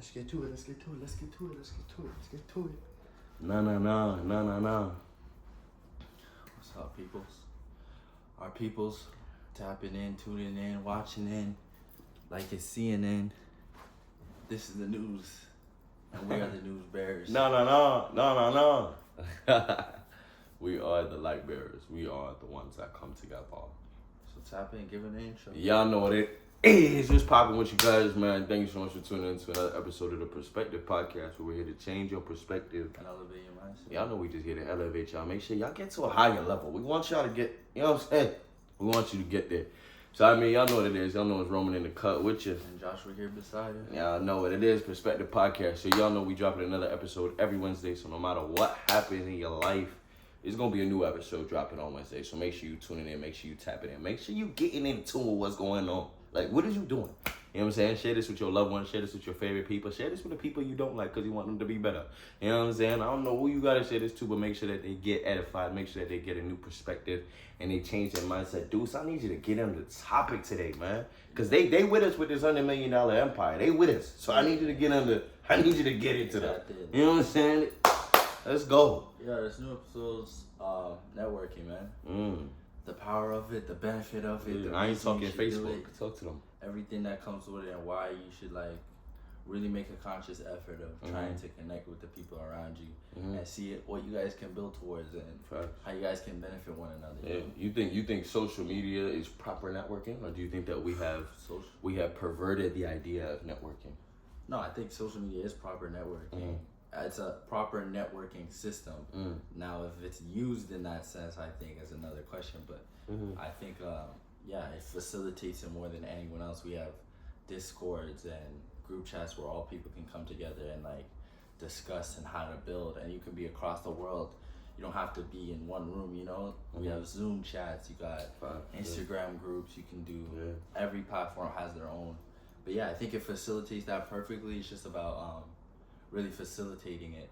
Let's get to it. Nah. What's up, peoples? Our peoples tapping in, tuning in, watching in, like it's CNN. This is the news, and we are the news bearers. No. We are the light bearers. We are the ones that come together. So tap in, give it an intro. Y'all know what it is. Just popping with you guys, man. Thank you so much for tuning in to another episode of the Perspective Pvdcast, where we're here to change your perspective And elevate your mindset. Y'all know we just here to elevate y'all. Make sure y'all get to a higher level. We want y'all to get, you know what I'm saying? We want you to get there. So, I mean, y'all know what it is. Y'all know it's Roman in the cut with you. And Joshua here beside you. Y'all know what it is, Perspective Pvdcast. So, y'all know we dropping another episode every Wednesday. So, no matter what happens in your life, it's going to be a new episode dropping on Wednesday. So, make sure you tuning in. Make sure you tapping in. Make sure you getting in tune with what's going on. Like, what is you doing? You know what I'm saying? Share this with your loved ones. Share this with your favorite people. Share this with the people you don't like because you want them to be better. You know what I'm saying? I don't know who you got to share this to, but make sure that they get edified. Make sure that they get a new perspective and they change their mindset. Dude, so I need you to get on the topic today, man. Because they with us with this $100 million empire. They with us. So I need you to get I need you to get into that. You know what I'm saying? Let's go. Yeah, there's new episodes, networking, man. The power of it, the benefit of it. Dude, I ain't talking Facebook. Talk to them. Everything that comes with it and why you should really make a conscious effort of trying to connect with the people around you and see what you guys can build towards and how you guys can benefit one another. Yeah. You think social media is proper networking, or do you think that we have perverted the idea of networking? No, I think social media is proper networking. It's a proper networking system. Now, if it's used in that sense, I think is another question. But I think, it facilitates it more than anyone else. We have Discords and group chats where all people can come together and discuss and how to build. And you can be across the world. You don't have to be in one room. You know, we have Zoom chats. You got Instagram groups. You can do. Every platform has their own. But yeah, I think it facilitates that perfectly. It's just about really facilitating it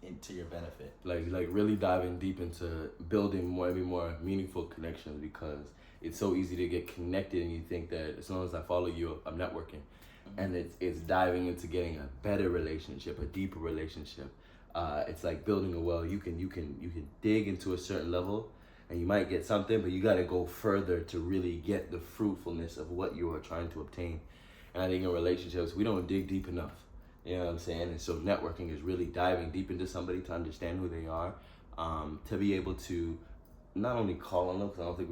into your benefit. Like really diving deep into building more meaningful connections, because it's so easy to get connected and you think that as long as I follow you, I'm networking. And it's diving into getting a better relationship, a deeper relationship. It's like building a well. You can dig into a certain level and you might get something, but you got to go further to really get the fruitfulness of what you are trying to obtain. And I think in relationships, we don't dig deep enough. You know what I'm saying? And so networking is really diving deep into somebody to understand who they are, to be able to not only call on them, because I don't think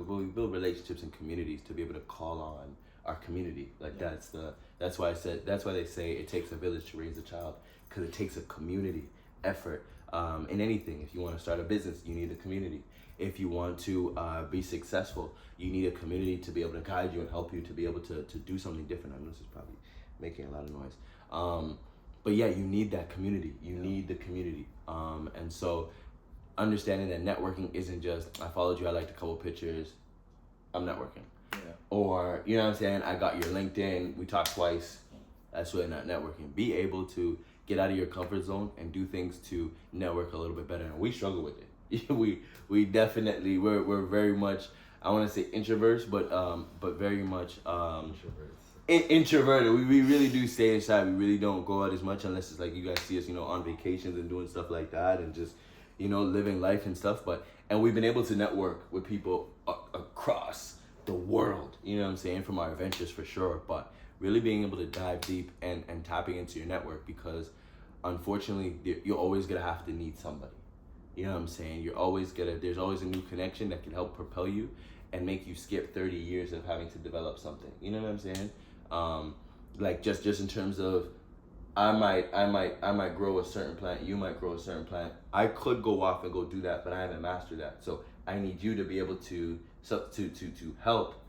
we build relationships and communities to be able to call on our community. That's why they say it takes a village to raise a child, because it takes a community effort in anything. If you want to start a business, you need a community. If you want to be successful, you need a community to be able to guide you and help you to be able to do something different. I know this is probably making a lot of noise. But yeah, you need that community. You need the community. And so understanding that networking isn't just, I followed you, I liked a couple pictures, I'm networking. Yeah. Or, you know what I'm saying, I got your LinkedIn, we talked twice, that's really not networking. Be able to get out of your comfort zone and do things to network a little bit better. And we struggle with it. we definitely, we're very much, I want to say introverts, but very much introverted. We really do stay inside. We really don't go out as much unless it's like you guys see us, on vacations and doing stuff like that and just, living life and stuff. And we've been able to network with people across the world, you know what I'm saying, from our adventures for sure. But really being able to dive deep and tapping into your network, because unfortunately you're always gonna have to need somebody. You know what I'm saying? There's always a new connection that can help propel you and make you skip 30 years of having to develop something. You know what I'm saying? Just in terms of, I might grow a certain plant, you might grow a certain plant. I could go off and go do that, but I haven't mastered that. So I need you to be able to help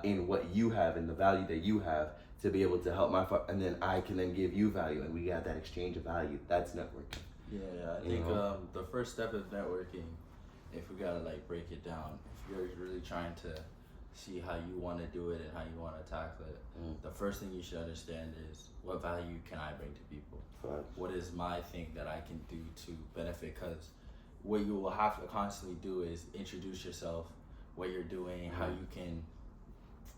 in what you have and the value that you have, to be able to help and then I can then give you value, and we got that exchange of value. That's networking. Yeah, I think the first step of networking, if we gotta break it down, if you're really trying to see how you want to do it and how you want to tackle it, the first thing you should understand is, what value can I bring to people? Right. What is my thing that I can do to benefit? Because what you will have to constantly do is introduce yourself, what you're doing, how you can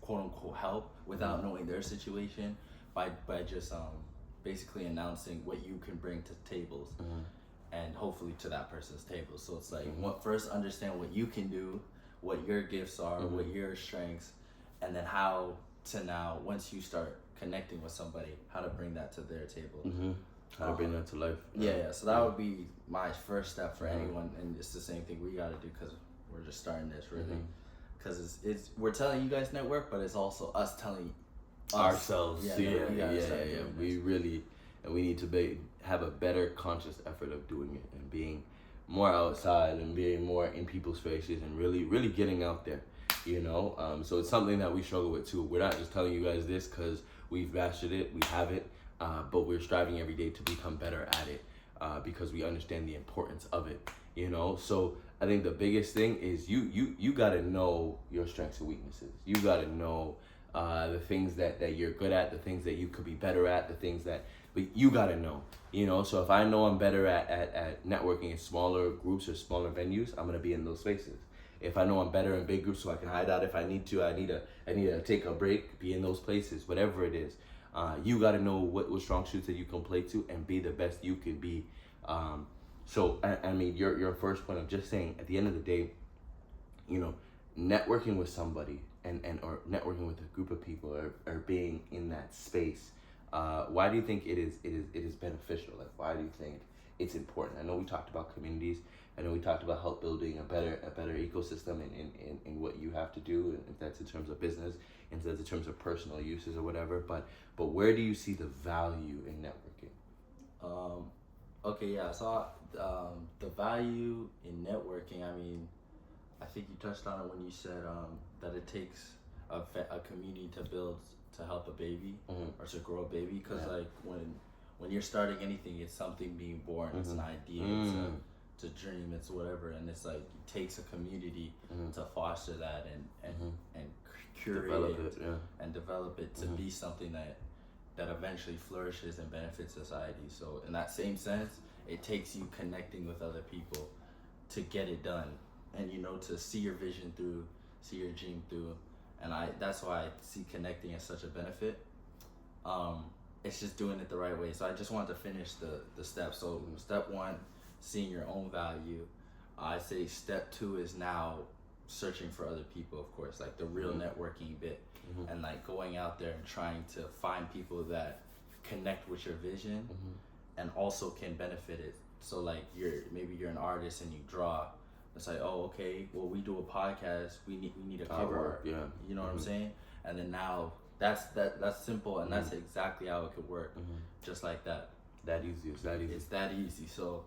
quote unquote help without knowing their situation. by just basically announcing what you can bring to tables, and hopefully to that person's table. So it's like, first understand what you can do, what your gifts are, what your strengths, and then how to now, once you start connecting with somebody, how to bring that to their table. How to bring that to life. Yeah. So that would be my first step for anyone, and it's the same thing we got to do because we're just starting this really. Because it's we're telling you guys network, but it's also us telling ourselves. Yeah. We really, and we need to have a better conscious effort of doing it and being more outside and being more in people's faces and really getting out there. So it's something that we struggle with too. We're not just telling you guys this because we've mastered it, we have it, but we're striving every day to become better at it because we understand the importance of it. So I think the biggest thing is you got to know your strengths and weaknesses. You got to know the things that you're good at, the things that you could be better at, the things that you got to know. So if I know I'm better at networking in smaller groups or smaller venues, I'm going to be in those spaces. If I know I'm better in big groups so I can hide out if I need to, I need to take a break, be in those places, whatever it is. You got to know what strong suits that you can play to and be the best you can be. So I mean, your first point of just saying at the end of the day, networking with somebody or networking with a group of people or being in that space. Why do you think it is beneficial? Like, why do you think it's important? I know we talked about communities. I know we talked about help building a better ecosystem in what you have to do, if that's in terms of business, if that's in terms of personal uses or whatever. But where do you see the value in networking? So the value in networking, I mean, I think you touched on it when you said that it takes a community to help a baby or to grow a baby, because like when you're starting anything, it's something being born, it's an idea, it's a dream, it's whatever, and it's like it takes a community to foster that and curate it and develop it to be something that eventually flourishes and benefits society. So in that same sense, it takes you connecting with other people to get it done, and to see your vision through, see your dream through, and that's why I see connecting as such a benefit. It's just doing it the right way. So I just wanted to finish the steps. So step one, seeing your own value. I say step two is now searching for other people, of course, like the real networking bit, and like going out there and trying to find people that connect with your vision and also can benefit it. So like maybe you're an artist and you draw. It's like, oh, okay, well, we do a podcast, we need a cover art. Yeah. You know what I'm saying? And then now that's simple, and that's exactly how it could work. Just like that. That easy. It's that easy. It's that easy. So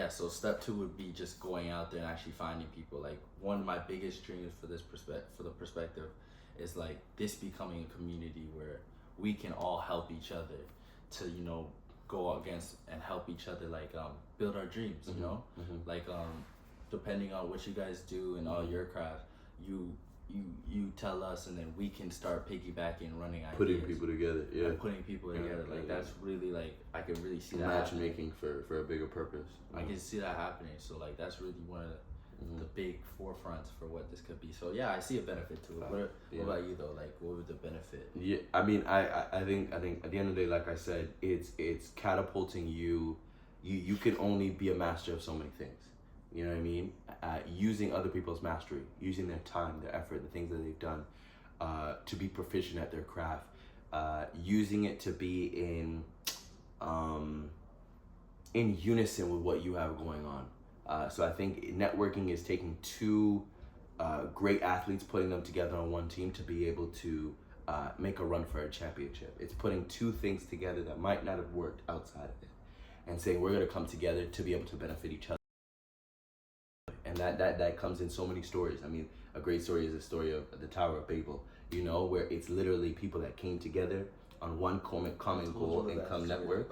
so step two would be just going out there and actually finding people. Like, one of my biggest dreams for the perspective is like this becoming a community where we can all help each other to go against and help each other, like build our dreams. Like depending on what you guys do and all your craft, you tell us, and then we can start piggybacking, running ideas, putting people together. Like that's really, like, I can really see that matchmaking for a bigger purpose. I can see that happening. So like that's really one of the big forefronts for what this could be. So yeah, I see a benefit to it. What about you though? Like, what would the benefit? Yeah, I mean, I think at the end of the day, like I said, it's catapulting you. You can only be a master of so many things. You know what I mean? Using other people's mastery, using their time, their effort, the things that they've done, to be proficient at their craft, using it to be in unison with what you have going on. So I think networking is taking two great athletes, putting them together on one team to be able to make a run for a championship. It's putting two things together that might not have worked outside of it, and saying we're going to come together to be able to benefit each other. And that comes in so many stories. I mean, a great story is the story of the Tower of Babel, where it's literally people that came together on one common goal and come network.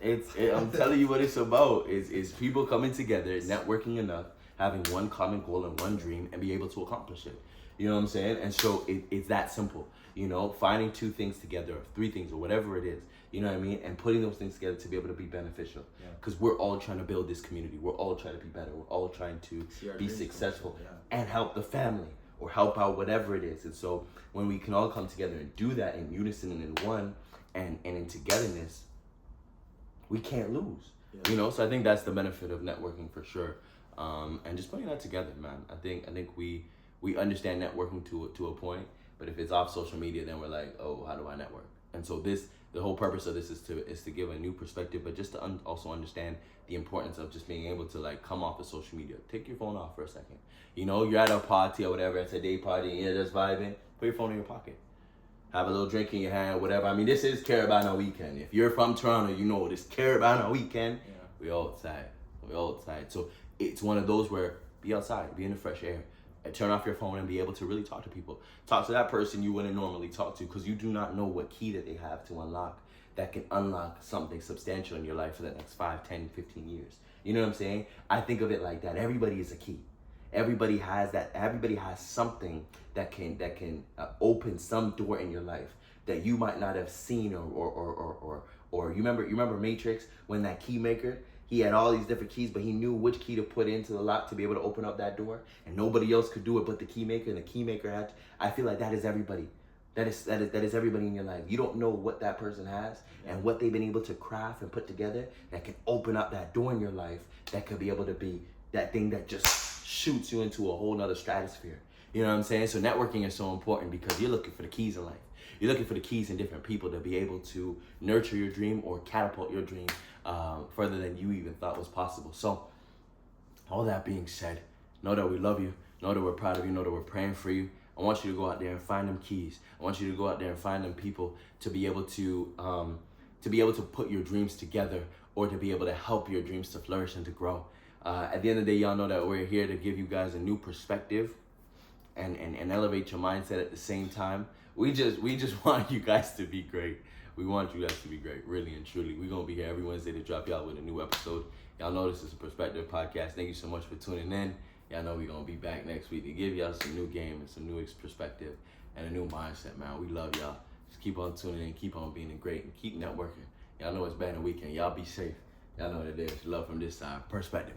I'm telling you what it's about. Is people coming together, networking enough, having one common goal and one dream, and be able to accomplish it. You know what I'm saying? And so it's that simple. Finding two things together, or three things, or whatever it is. You know what I mean? And putting those things together to be able to be beneficial. Because we're all trying to build this community. We're all trying to be better. We're all trying to be successful and help the family or help out whatever it is. And so when we can all come together and do that in unison and in one, and in togetherness, we can't lose. Yeah. You know, so I think that's the benefit of networking for sure. And just putting that together, man. I think we understand networking to a point, but if it's off social media, then we're like, oh, how do I network? And so the whole purpose of this is to give a new perspective, but just to also understand the importance of just being able to like come off of social media. Take your phone off for a second. You know, you're at a party or whatever, it's a day party, and you're just vibing. Put your phone in your pocket. Have a little drink in your hand, whatever. I mean, this is Carabana weekend. If you're from Toronto, you know this Carabana weekend. Yeah. We outside. So it's one of those where be outside, be in the fresh air, and turn off your phone and be able to really talk to people. Talk to that person you wouldn't normally talk to, because you do not know what key that they have to unlock that can unlock something substantial in your life for the next 5, 10, 15 years. You know what I'm saying? I think of it like that. Everybody is a key. Everybody has that. Everybody has something that can open some door in your life that you might not have seen or you remember Matrix, when that key maker, he had all these different keys, but he knew which key to put into the lock to be able to open up that door, and nobody else could do it but the key maker, and the key maker had to. I feel like that is everybody. That is everybody in your life. You don't know what that person has and what they've been able to craft and put together that can open up that door in your life that could be able to be that thing that just shoots you into a whole nother stratosphere. You know what I'm saying? So networking is so important because you're looking for the keys in life. You're looking for the keys in different people to be able to nurture your dream or catapult your dream further than you even thought was possible. So all that being said, know that we love you. Know that we're proud of you. Know that we're praying for you. I want you to go out there and find them keys. I want you to go out there and find them people to be able to put your dreams together, or to be able to help your dreams to flourish and to grow. At the end of the day, y'all know that we're here to give you guys a new perspective and elevate your mindset at the same time. We just want you guys to be great. We want you guys to be great, really and truly. We're going to be here every Wednesday to drop y'all with a new episode. Y'all know this is a Perspective Podcast. Thank you so much for tuning in. Y'all know we're going to be back next week to give y'all some new game and some new perspective and a new mindset, man. We love y'all. Just keep on tuning in, keep on being great, and keep networking. Y'all know it's been a weekend. Y'all be safe. Y'all know what it is. Love from this side. Perspective.